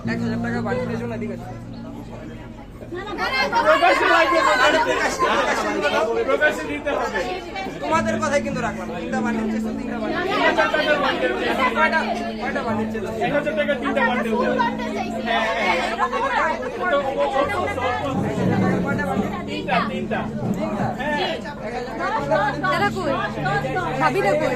1000 টাকা বাড়ির জন্য দিকে তোমাদের কথাই কিন্তু রাখলাম। 3টা বান্ডিল চেয়েছো, 3টা বান্ডিল কয়টা বান্ডিল চেয়েছো? 1000 টাকা 3টা বান্ডিল কয়টা বান্ডিল? 3টা তারা কই ভাবিরা কই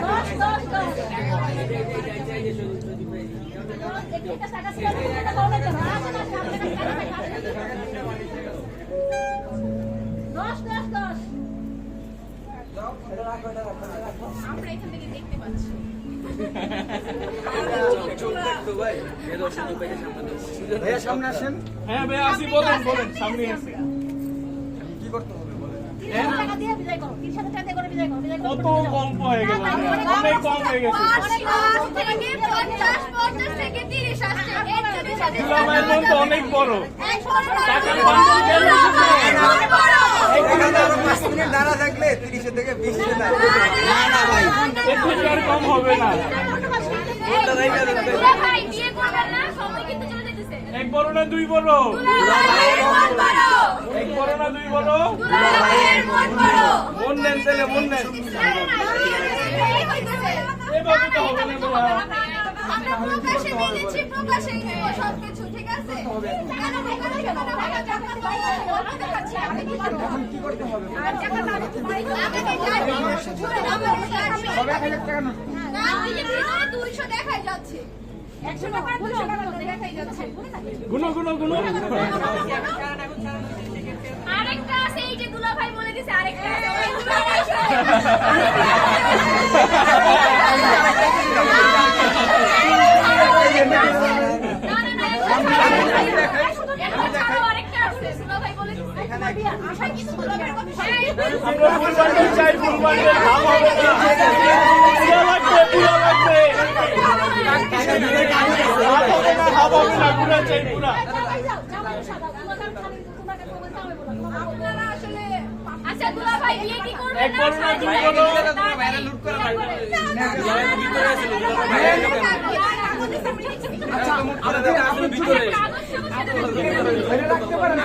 আমরা এখান থেকে দেখতে পাচ্ছি। ভাইয়া সামনে আসেন। হ্যাঁ ভাই আসি, বলেন বলেন, সামনে আসি। কি করতে হবে বলেন? কত কম হয়ে গেল, অনেক কম হয়ে গেছে। দুলাভাইয়ের মন তো অনেক বড়, টাকার বান্ডেল গেল। 5 মিনিট দাঁড়া থাকলে 30 থেকে 20 টাকা। এর থেকে আর কম হবে না। এক বড় না দুই বড়? এক বড় না দুই বড়? মন নেন ছেলে, মন নেন। এভাবে তো হবে না ভাইয়া। কি করতে হবে? গুনো গুনো গুনো। আরেকটা আছে, এই যে দুলাভাই বলে দিছে আরেকটা আছে। আমরা ফুল বান্ডেল চাই, ফুল বান্ডেল দাম হবে না। পুরো লাগবে, পুরো লাগবে। হাফ হবে না, হাফ হবে না, পুরা চাই, পুরা। আচ্ছা দুলাভাই বিয়ে কি করবে? এক বড় না দুই বড়? বাইরে লুট করে ভাই। আচ্ছা আমাদের আসলে ভিতরে রাখতে পারেন,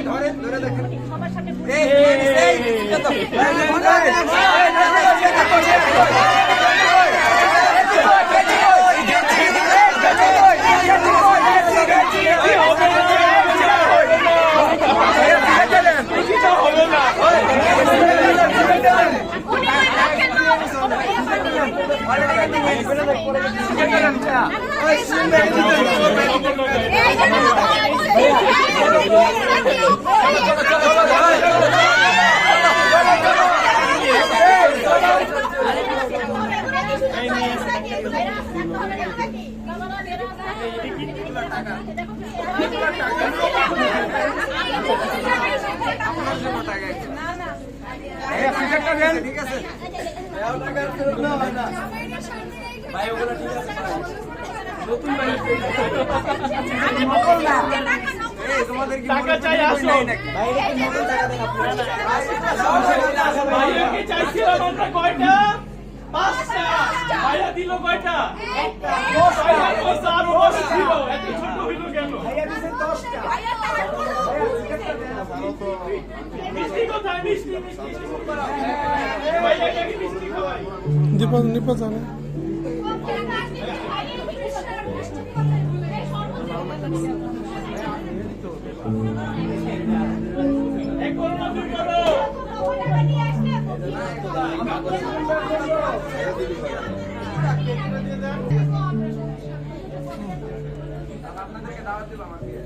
ধরে ধরে দেখেন। ঠিক আছে ভাই, ওগুলো ঠিক আছে নতুন ভাই। তোমাদের কি টাকা চাই, আসো। ভাইয়াকে চাইছিলাম আমরা কয়টা? 5টা। ভাইয়া দিল কয়টা? আরো 10 ছিল, এত ছোট হইল কেন? মিষ্টি কোথায়? মিষ্টি মিষ্টি ভাইয়াকে কি মিষ্টি খাওয়াই? নিপা জানে এক বড় না দুই বড়? আপনাদেরকে দাওয়াত দিব আমার বিয়ে।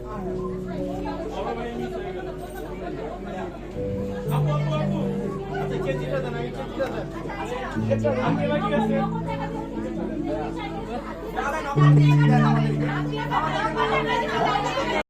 আপু আপু আপু, আচ্ছা কেজিটা দেন, আমি কেজিটা দেন। আমি বাকি আছে। আমাদের